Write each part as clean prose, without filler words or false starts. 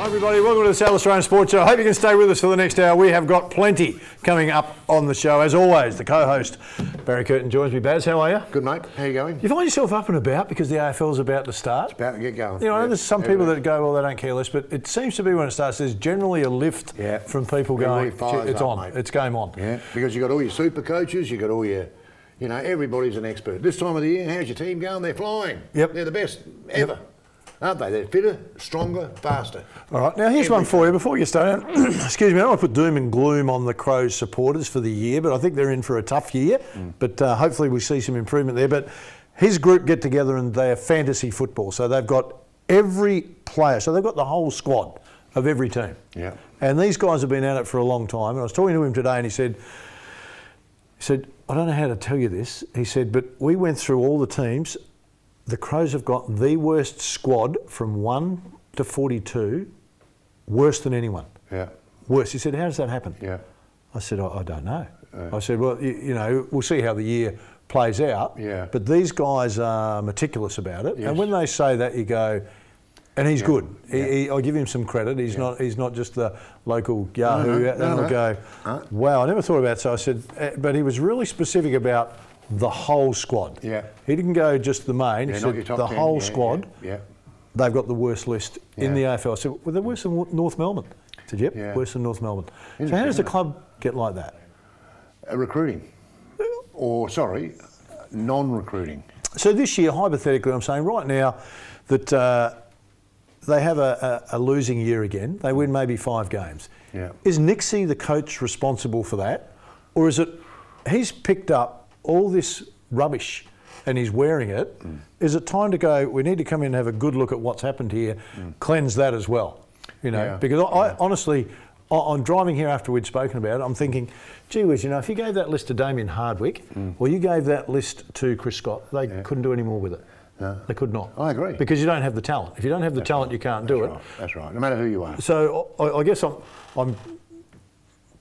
Hi everybody, welcome to the South Australian Sports Show. I hope you can stay with us for the next hour. We have got plenty coming up on the show. As always, the co-host, Barry Curtin, joins me. Baz, how are you? Good, mate. How you going? You find yourself up and about because the AFL's about to start? It's about to get going. You know, I know there's some people that go, well, they don't care less, but it seems to be when it starts, there's generally a lift from people going, it's on, mate. It's game on. Yeah, because you've got all your super coaches, you've got all your, you know, everybody's an expert. This time of the year, how's your team going? They're flying. Yep. They're the best ever. Yep. Aren't they? They're fitter, stronger, faster. All right, now here's one for you. Before you start, excuse me, I don't want to put doom and gloom on the Crows supporters for the year, but I think they're in for a tough year. But hopefully we see some improvement there. But his group get together and they have fantasy football. So they've got every player. So they've got the whole squad of every team. Yeah. And these guys have been at it for a long time. And I was talking to him today and he said, I don't know how to tell you this. He said, but we went through all the teams. The Crows have got the worst squad from 1 to 42, worse than anyone. Yeah. Worse. He said, how does that happen? Yeah. I said, I don't know. I said, well, you know, we'll see how the year plays out. Yeah. But these guys are meticulous about it. Yes. And when they say that, you go, and he's good. I give him some credit. He's not just the local Yahoo. I'll go, wow, I never thought about it. So I said, but he was really specific about the whole squad. Yeah. He didn't go just the main. He said the 10. whole squad. Yeah. They've got the worst list in the AFL. I said, well, they're worse than North Melbourne. I said, yep, worse than North Melbourne. So how does the club get like that? Recruiting. Or, sorry, non-recruiting. So this year, hypothetically, I'm saying right now that they have a losing year again. They win maybe 5 games. Yeah. Is Nixie, the coach, responsible for that? Or is it he's picked up all this rubbish and he's wearing it? Is it time to go, we need to come in and have a good look at what's happened here, cleanse that as well? You know, because I honestly, I'm driving here after we'd spoken about it, I'm thinking, gee whiz, you know, if you gave that list to Damien Hardwick or you gave that list to Chris Scott, they couldn't do any more with it. No. They could not. I agree. Because you don't have the talent. If you don't have the talent, you can't do it. That's right, no matter who you are. So I guess I'm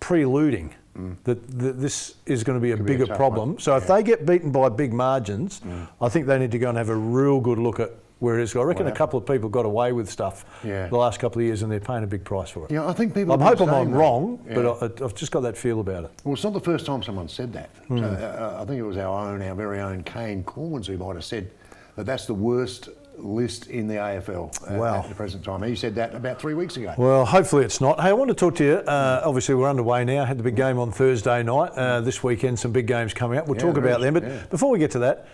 preluding that this is going to be a bigger problem. So if they get beaten by big margins, I think they need to go and have a real good look at where it is. I reckon a couple of people got away with stuff the last couple of years and they're paying a big price for it. Yeah, I think people. I'm hoping I'm wrong, but I've just got that feel about it. Well, it's not the first time someone said that. I think it was our very own Kane Corns who might have said that that's the worst list in the AFL at the present time. He said that about 3 weeks ago. Well, hopefully it's not. Hey, I want to talk to you. Obviously, we're underway now. Had the big game on Thursday night. This weekend, some big games coming up. We'll talk about them. But before we get to that,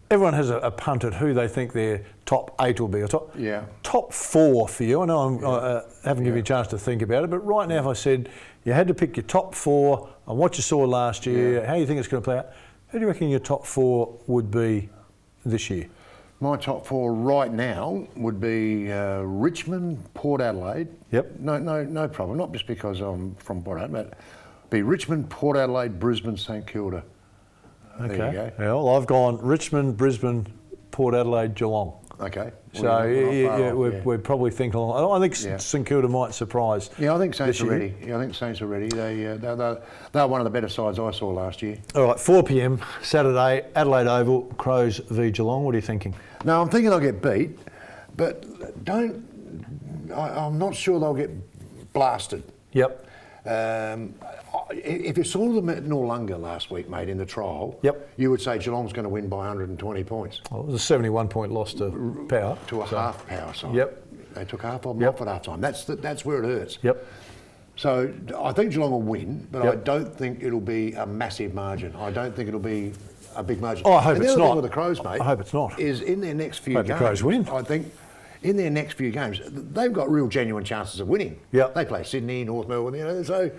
everyone has a punt at who they think their top 8 will be. Or top 4 for you. I know I haven't given you a chance to think about it, but right now, if I said you had to pick your top 4 on what you saw last year, how you think it's going to play out, who do you reckon your top 4 would be this year? My top 4 right now would be Richmond, Port Adelaide. Yep. No problem. Not just because I'm from Port Adelaide, but be Richmond, Port Adelaide, Brisbane, St Kilda. Okay. There you go. Yeah, well, I've gone Richmond, Brisbane, Port Adelaide, Geelong. Okay. So we're probably thinking along. I think St Kilda might surprise. Yeah, I think Saints are ready. Yeah, I think Saints are ready. They're one of the better sides I saw last year. All right, 4 p.m. Saturday, Adelaide Oval, Crows v Geelong. What are you thinking? No, I'm thinking they'll get beat, but I'm not sure they'll get blasted. Yep. If you saw them at Noarlunga last week, mate, in the trial, you would say Geelong's going to win by 120 points. Well, it was a 71-point loss to Power. To a half Power side. Yep. They took half of them off at half time. That's where it hurts. Yep. So I think Geelong will win, but I don't think it'll be a massive margin. I don't think it'll be a big margin. Oh, I hope it's not. The other thing with the Crows, mate, I hope it's not. Is in their next few games. The Crows win. I think in their next few games, they've got real genuine chances of winning. Yep. They play Sydney, North Melbourne, you know, so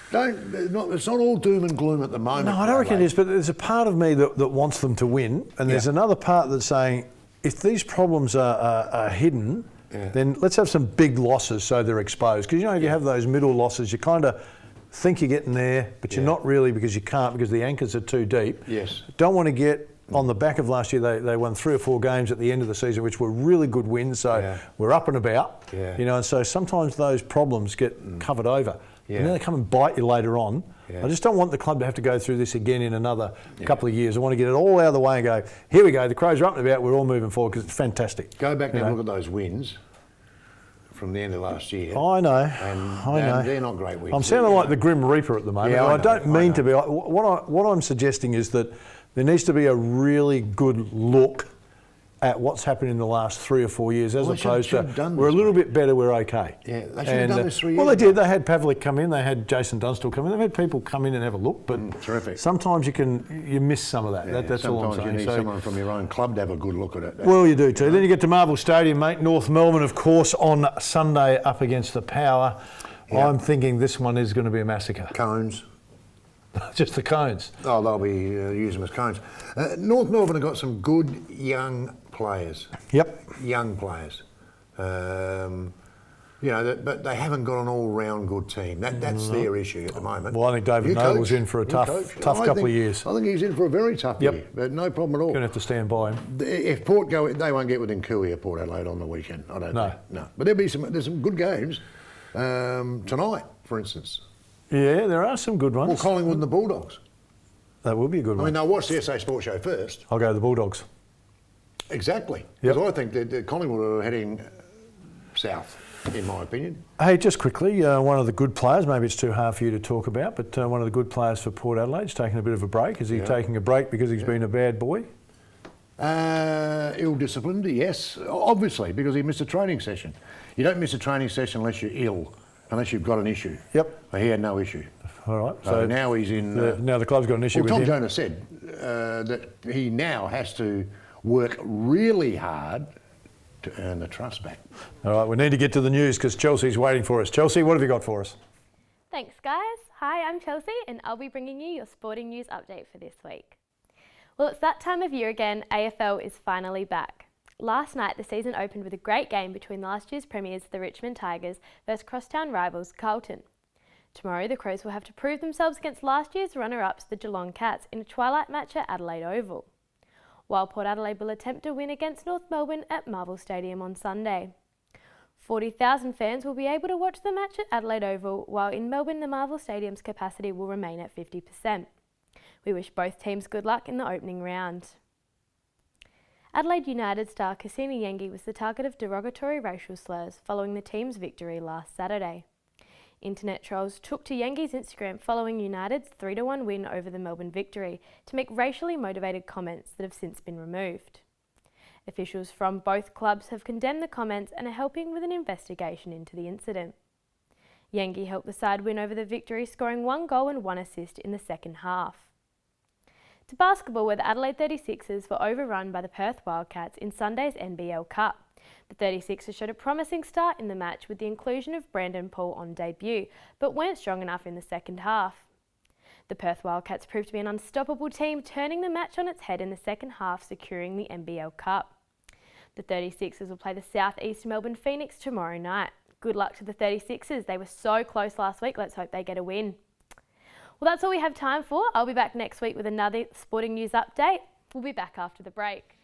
it's not all doom and gloom at the moment. No, I don't reckon it is, but there's a part of me that wants them to win, and there's another part that's saying, if these problems are hidden, then let's have some big losses so they're exposed. Because, you know, if you have those middle losses, you kind of think you're getting there, but you're not really because you can't, because the anchors are too deep. Yes. Don't want to get on the back of last year. They won 3 or 4 games at the end of the season, which were really good wins, so we're up and about. You know, and so sometimes those problems get covered over. And then they come and bite you later on. I just don't want the club to have to go through this again in another couple of years. I want to get it all out of the way and go, here we go, the Crows are up and about, we're all moving forward because it's fantastic. Go back and look at those wins. from the end of last year. I know. And they're not great weeks. I'm sounding like the Grim Reaper at the moment. Yeah, I don't mean to be. What I'm suggesting is that there needs to be a really good look at what's happened in the last 3 or 4 years, as opposed to we're a little bit better, we're okay. Yeah, they should have done this 3 years Well, they ago. did. They had Pavlik come in. They had Jason Dunstall come in. They've had people come in and have a look. But terrific. Sometimes you miss some of that. Yeah, That's all I'm saying. Sometimes you need someone from your own club to have a good look at it. Well, you do too. Then you get to Marvel Stadium, mate. North Melbourne, of course, on Sunday up against the Power. Yeah. I'm thinking this one is going to be a massacre. Cones. Just the cones. Oh, they'll be using them as cones. North Melbourne have got some good young players. Yep. Young players. But they haven't got an all-round good team. That's their issue at the moment. Well, I think David Noble's in for a tough couple of years. I think he's in for a very tough year, but no problem at all. Going to have to stand by him. If Port go, they won't get within Cooey or Port Adelaide on the weekend. I don't think. No. But there's some good games tonight, for instance. Yeah, there are some good ones. Well, Collingwood and the Bulldogs. That will be a good one. I mean, they'll watch the SA Sports Show first. I'll go to the Bulldogs. Exactly. Because I think that Collingwood are heading south, in my opinion. Hey, just quickly, one of the good players, maybe it's too hard for you to talk about, but one of the good players for Port Adelaide's taking a bit of a break. Is he taking a break because he's been a bad boy? Ill-disciplined, yes. Obviously, because he missed a training session. You don't miss a training session unless you're ill, unless you've got an issue. Yep. Well, he had no issue. All right. So now he's in... now the club's got an issue with him. Tom Jonas said that he now has to work really hard to earn the trust back. All right, we need to get to the news because Chelsea's waiting for us. Chelsea, what have you got for us? Thanks, guys. Hi, I'm Chelsea and I'll be bringing you your sporting news update for this week. Well, it's that time of year again. AFL is finally back. Last night, the season opened with a great game between last year's premiers, the Richmond Tigers, versus crosstown rivals Carlton. Tomorrow, the Crows will have to prove themselves against last year's runner-ups, the Geelong Cats, in a twilight match at Adelaide Oval, while Port Adelaide will attempt to win against North Melbourne at Marvel Stadium on Sunday. 40,000 fans will be able to watch the match at Adelaide Oval, while in Melbourne the Marvel Stadium's capacity will remain at 50%. We wish both teams good luck in the opening round. Adelaide United star Cassini Yengi was the target of derogatory racial slurs following the team's victory last Saturday. Internet trolls took to Yengi's Instagram following United's 3-1 win over the Melbourne Victory to make racially motivated comments that have since been removed. Officials from both clubs have condemned the comments and are helping with an investigation into the incident. Yengi helped the side win over the Victory, scoring 1 goal and 1 assist in the second half. To basketball, where the Adelaide 36ers were overrun by the Perth Wildcats in Sunday's NBL Cup. The 36ers showed a promising start in the match with the inclusion of Brandon Paul on debut, but weren't strong enough in the second half. The Perth Wildcats proved to be an unstoppable team, turning the match on its head in the second half, securing the NBL Cup. The 36ers will play the South East Melbourne Phoenix tomorrow night. Good luck to the 36ers. They were so close last week. Let's hope they get a win. Well, that's all we have time for. I'll be back next week with another sporting news update. We'll be back after the break.